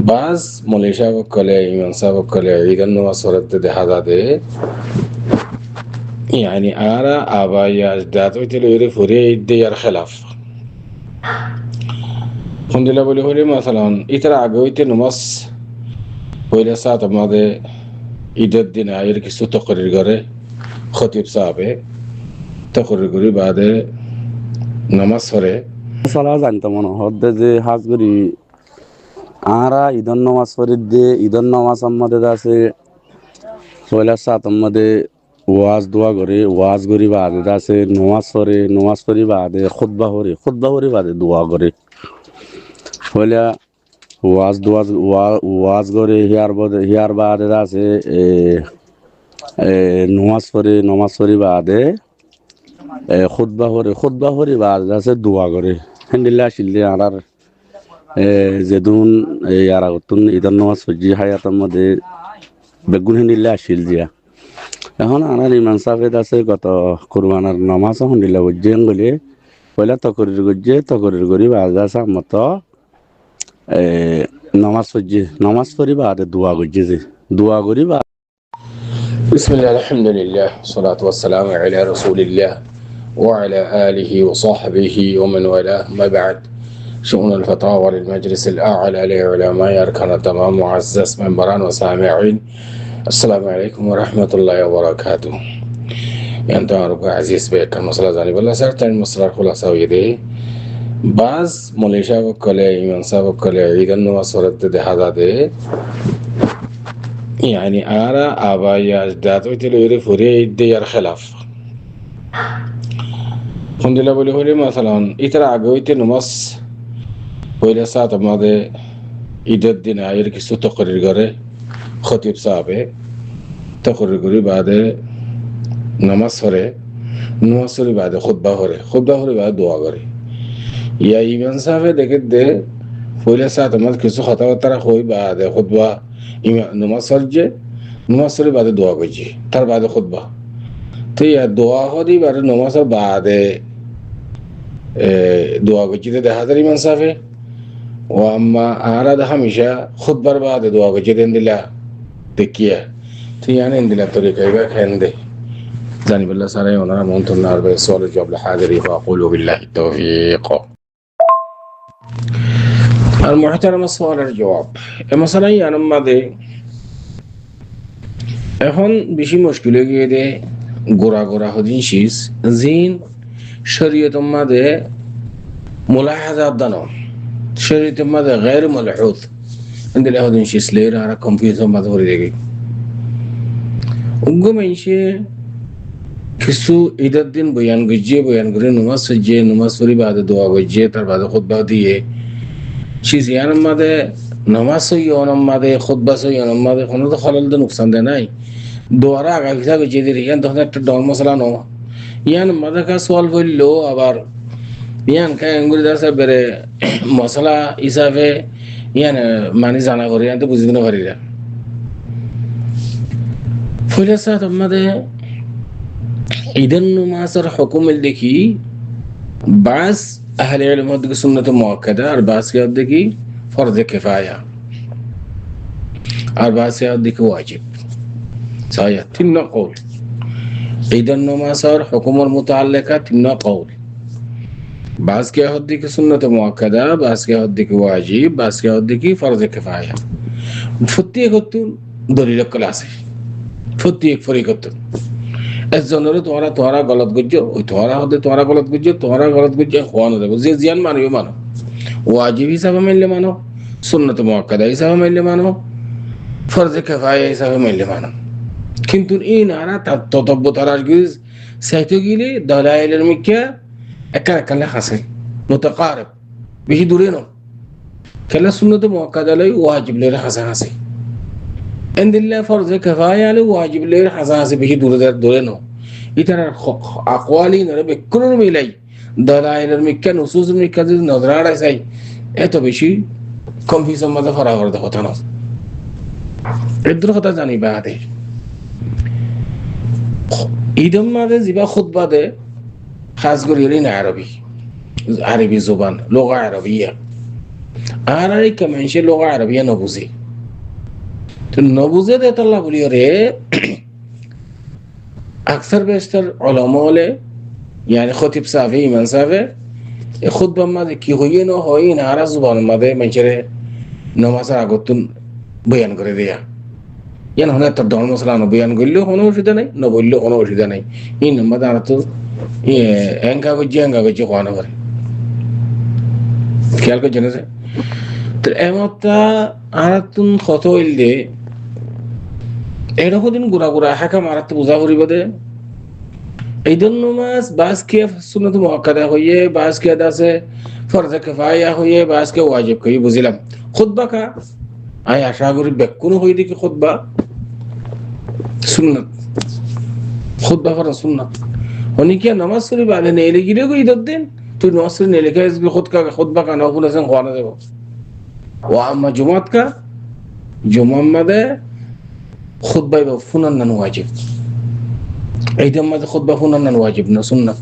বাস Malaysia বকলে ইমানসা বকলে ঈদের নামাজ পড়তে দেখা যাবে يعني أنا أبايا أجداد تلويري فوري إدي الخلاف الحمد لله بقول هوري مثلا إترا عجويت نماز وإلى ساعة ماذا إدى الدين عير كسو تقرير غره خطيب صاحبه تقرير غري بعد نماز فره সালা জানতো মনে হদ্দে যে হাজ করি আরা ঈদন নামাজ পড়ি দে ঈদন নামাজ আমাদের আছে পয়লা সাত আমাদের ওয়াজ দোয়া করে ওয়াজ করি বাদে আছে নমাজ পড়ি বাদে খুতবা করি বাদে দোয়া করে পয়লা ওয়াজ করে হিয়ার বাদে আছে নমাজ পড়ি বাদে খুতবা করি বাদে আছে দোয়া করে হেন্দিল্লা আসিলে আর যেদুন আর আগতুন ঈদের নামাজ পড়ি হায়াতের মধ্যে বেগুন হেন্দিল্লা আসিল দিয়া এখন আনার ইমান সাহেদ আছে গত কুরবানার নামাজ হন্দিল্লা বুঝছেন বলে পয়লা তকরির করি বাদে আছে মত নামাজ পড়ি বাদে দোয়া করছে যে দোয়া করি বা بسم الله الحمد لله والصلاة والسلام على رسول الله وعلى آله وصحبه ومن والاه ما بعد شؤون الفتاوى للمجلس الأعلى لعلماء أركان التمام معزز منبران وسامعين السلام عليكم ورحمة الله وبركاته أنت ربع عزيز بك المصلى زاني بالله سرت المصلى خلاصة ويدي بعض ماليشيا وكله إيمانسا وكله عيد النواس ورد هذا ده يعني أنا أبايا أجداد تلويري فوري إدي الخلاف الحمد لله بقول هوري مثلا إترا عجويت نماز وإلى ساعة ماذا إدى الدين عير كسو تقرير غره خطيب صاحبه تقرير غري بعد نماز فره بعد خطبه فره بعد دعا غره يا إيمان صاحبه দেখে দে وإلى ساعة ماذا كسو خطا ترى خوي بعد خطبه نماز পড়ে বাদে দোয়া করছি তার বাদে খুতবা তো ইয়া দোয়া হদি বাদে নামাজের বাদে দোয়া করছি তো দেখা যায় ইমাম সাহেব ও আম্মা আরা দেখা মিশা খুতবার বাদে দোয়া করছি দেন দিলা দেখিয়া তো ইয়ানে দিলা তরিকা এবা খেন দে জানি বিল্লাহ সারাই ওনারা মন্ত্রণ আরবে সওয়াল জবাব হাজিরি ফাকুলু বিল্লাহি তাওফীক আর মুহতারাম সওয়ালের জবাব এ মাসালাই আনমাদে এখন বেশি মুশকিল হয়ে গিয়ে দে গোড়া হদিন শীষ জিন শরীয়ত মাদে মুলাহাজা দানো শরীয়ত মাদে গায়র মুলাহুদ দিলে হদিন শীষ লের আর কনফিউশন মাদে ভরে দেখি উগ্গ মাইশে কিছু ঈদের দিন বয়ান করে নমাজ পড়ি বাদে দোয়া গজিয়ে তার বাদে খুতবা দিয়ে শীষ ইয়ান মাদে নামাজ সইয়ন মাদে খুতবা সইয়ন মাদে কোনো তো খলল দে নুকসান দে নাই দোয়ারা আগা পিছা গজিয়ে দিলে ইয়ান তখন একটা ডর মশলা নো ইয়ান মাদে কা সওয়াল বললো আবার ইয়ান কা আঙ্গুরি দাসা বেরে মশলা হিসাবে ইয়ান মানে জানা করে ইয়ান তো বুঝিতে না পারি না ফলে সাথ আমাদের ঈদের নামাজের হুকুম দেখি বাস আহলে ইলম দিকে সুন্নাত মুআক্কাদা আর বাস কে দেখি ফরজ কিফায়া আর বাস কে দেখি ওয়াজিব সায়া তিন কওল ঈদের নামাজের হুকুমের মুতাআল্লিকা তিন কওল বাস কে দেখি সুন্নাত মুআক্কাদা বাস কে দেখি ওয়াজিব বাস কে দেখি ফরজ কিফায়া প্রত্যেক দলিল ক্লাসে প্রত্যেক ফরিকত একজনের তোরা গলত গুজো ওই তোরা গলত গুজো খোয়ানো দেবো যে জিয়ান মানবে মানো ওয়াজিব হিসাবে মানলে মানো সুন্নত মুআক্কাদা হিসাবে মানলে মানো ফরজে কিফায়া হিসাবে মানলে মানো কিন্তু এই নারা ততব্য তারাশ গিজ সাইতে গিলে দলাইলের মিক্কা একা হাসে মুতাকারিব বেশি দূরে ন খেলা সুন্নত মুআক্কাদা লাই ওয়াজিব লের হাসে এন্দিল্লা ফরজে কিফায়া লাই ওয়াজিব লের হাসে বেশি দূরে ন ইতার আকওয়ালি নরে বেকুর মিলাই দলাইলের মিক্কা নুসুসের মিক্কা যদি নজরা চাই এত বেশি কনফিউশন মাঝে ফরা করতে কথা না এদের কথা জানি বাদে ঈদম মাঝে জিবা খুতবা দে খাস করে না আরবি জুবান লোগা আরবিয়া আর এই কমেন্সে লোক আরবিয়া নবুঝে তো নবুঝে দে তাল্লা বলি রে আকসার বেস্টার উলামা হলে يعني خطيب صافي من صافي خطبه ما কি হইয়ে না হয় না আর জবান মাদে মানুষের নামাজ আগতুন বয়ান করে দেয়া ইয়ান হনে তো ধর্ম সালাম বয়ান করলেও কোনো অসুবিধা নাই না বললেও কোনো অসুবিধা নাই এই নামাজ আর তো এঙ্কা গজ্জি কোয়ানো করে খেয়াল করে জেনেছে তো এমতা আর তুন কত হইলে এরকম দিন গুড়া হাকা মারাতে বোঝা করিব দে এই জন্য নামাজ বাসকে সুন্নাত মুআক্কাদা হইয়ে বাসকে দাসে ফরজ কিফায়া হইয়ে বাসকে ওয়াজিব কই বুঝিলাম খুতবা কা আই আশা করি বেকুন হই দেখি খুতবা সুন্নাত খুতবা ফরজ সুন্নাত উনি কি নামাজ পড়ি বাদে নেলে গিরে কই দিন তুই নামাজ পড়ি নেলে কে খুতবা কা না বলেছেন কোয়ানা দেব ওয়া আম্মা জুমাত কা জুমার মাদে খুতবা ফুনান না ওয়াজিব ঈদের মাঝে খুতবা ফুনান ওয়াজিব না সুন্নাত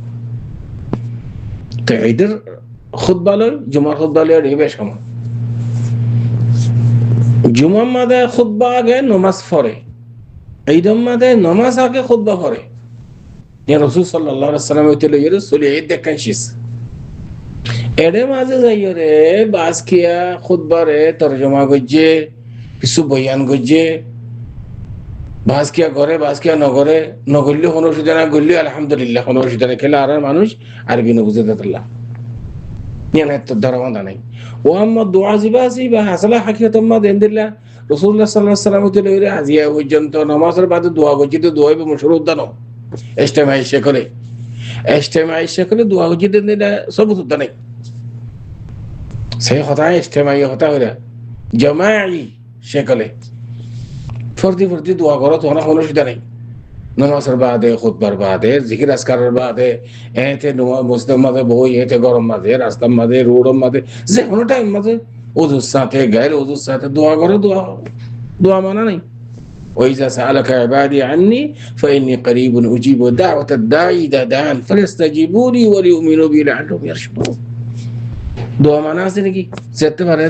তো ঈদের খুতবা লয় জুমার খুতবা লয় এর বেশ কম জুমার মাঝে খুতবা আগে নামাজ পড়ে ঈদের মাঝে নামাজ আগে খুতবা পড়ে ইয়া রাসূল সাল্লাল্লাহু আলাইহি ওয়াসাল্লাম হইতে লইরে চলে ঈদ দেখান শেষ এর মাঝে যাইও রে বাসকিয়া খুতবারে তরজমা গজ্জে কিছু বয়ান গজ্জে বাসকিয়া করে বাসকিয়া নগরে নগরলে কোনো অসুবিধা না গড়লে আলহামদুলিল্লাহ কোনো অসুবিধা নেই খেলে আর মানুষ আরবি নবুঝে দিতাল্লাহ নিয়ে তো ধরাবান্ধা নাই ও আমার দোয়া জিবাসি বা হাসালা হাকিয়ত দেন্দিল্লাহ রাসূলুল্লাহ সাল্লাল্লাহু আলাইহি ওয়াসাল্লাম হইতে আজিয়া পর্যন্ত নামাজের বাদে দোয়া গজিতে দোয়া হবে মশরুত দানো ইজতিমাই শেখলে দোয়া গজিতে দেন্দিল্লাহ সবুত দা নাই সেই কথা ইজতিমাই কথা হইরা জামাই শেখলে ফর্দি দোয়া করো তো কোনো অসুবিধা নেই নামাজের বাদে খুতবার বাদে জিকির আজকারের বাদে এতে মসজিদের মাঝে বই এতে গরম মাঝে রাস্তার মাঝে রোডের মাঝে যে কোনো টাইম মাঝে ওজুর সাথে গায়ের ওজুর সাথে দোয়া করো দোয়া মানা নেই وإذا سألك عبادي عني فإني قريب أجيب دعوة الداعي إذا دعان فليستجيبوا لي وليؤمنوا بي لعلهم يرشدون দোয়া মানা আছে নাকি যেতে পারে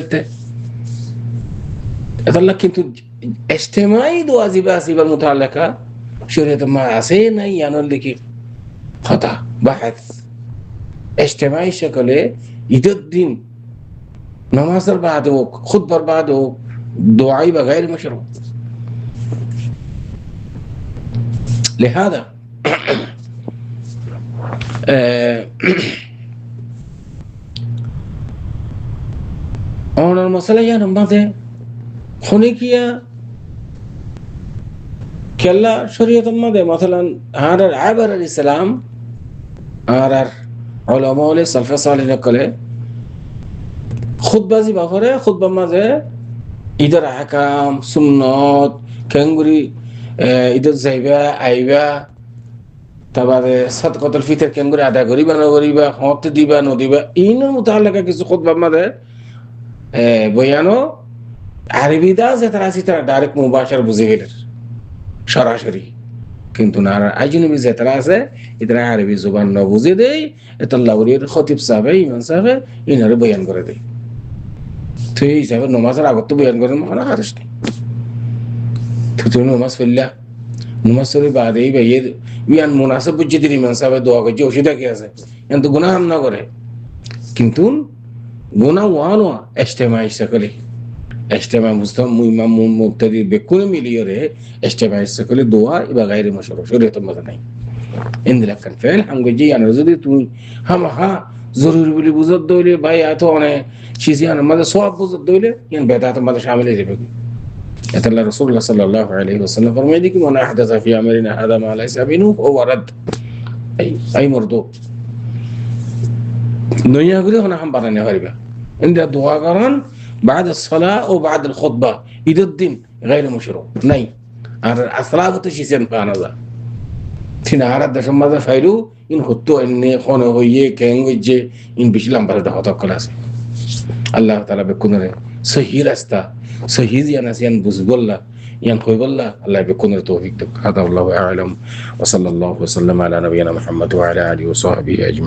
এটা কিন্তু ইজতিমাই দোয়া জিবাসিবার মুতাআল্লাকা শরীয়তে মা আছে নাই জানার দেখি কথা বাহাত ইজতিমাই শকলে ঈদের দিন নামাজের বাদে হোক খুতবার বাদে হোক দোয়াই বা গায়র মাশরু لهذا ওনার মশলা জানেন বাদে খুনিকিয়া কেল্লা শরীয়তের মধ্যে مثلا আর আবার ইসলাম আর উলামা ওলে সালফে সালেহ কলে খুতবাজি বাফরে খুতবার মাঝে ঈদের আহকাম সুন্নত কেঙ্গুরি ঈদের যাইবা আইবা তারপরে সাদকাতুল ফিতর কেঙ্গুরি আদায় করিবা না করিবা হতে দিবা না দিবা ইনের মুতাআল্লাকা কিছু খুতবার মাঝে বয়ানো আরবি দা যে তারা তারা ডাইরেক্ট মুবাশার বুঝে গেলেন সরাসরি কিন্তু না আজনবী যে তারা আছে এরা আরবি জবান না বুঝে দেয় এটা লাউরির খতিব সাহেব ইমাম সাহেব ইনারে বয়ান করে দেয় তো এই হিসাবে নামাজের আগত তো বয়ান করেন মানে হারিস নেই তো তুমি নামাজ পড়লা নামাজ পড়ে বাদে ইয়ান মুনাসিব বুঝে দিন ইমাম সাহেব দোয়া করছে অসুবিধা কি আছে এখন তো গুনাহ না করে কিন্তু গুনাহ ওয়ানো ইজতিমাই সকলে اجتماع مستمع امام مبتدئ بكل ملياره اجتماع السكول دعاء يبقى غير مشروع شريعه مثلا ان لك كان فعل هم جي انا رزدي تو هم ها ضروري بلی بوزد دوله भाई आतो ने चीजें انا ماذا ثواب بوزد دوله يعني بدعات ماذا شامل है بقى اتلا رسول الله صلى الله عليه وسلم فرمى دي من احدث في امرنا هذا ما ليس منه هو رد اي مردود दुनिया गुरे होना हम बताने वाली बा عند دعاء قران بعد الصلاة وبعد الخطبة إذا الدين غير مشروع ناي الصلاة تشيسين فانا ذا تنا عرض دشم ماذا فايلو إن خطو إني خونه هويه كين وجه إن بيشلام برد هذا كلاس الله تعالى بيكون صحيح راستا صحيح زي ناسيان بزغلا ين خويبلا الله بيكون توفيق هذا الله أعلم وصلى الله وسلم على نبينا محمد وعلى آله وصحبه أجمعين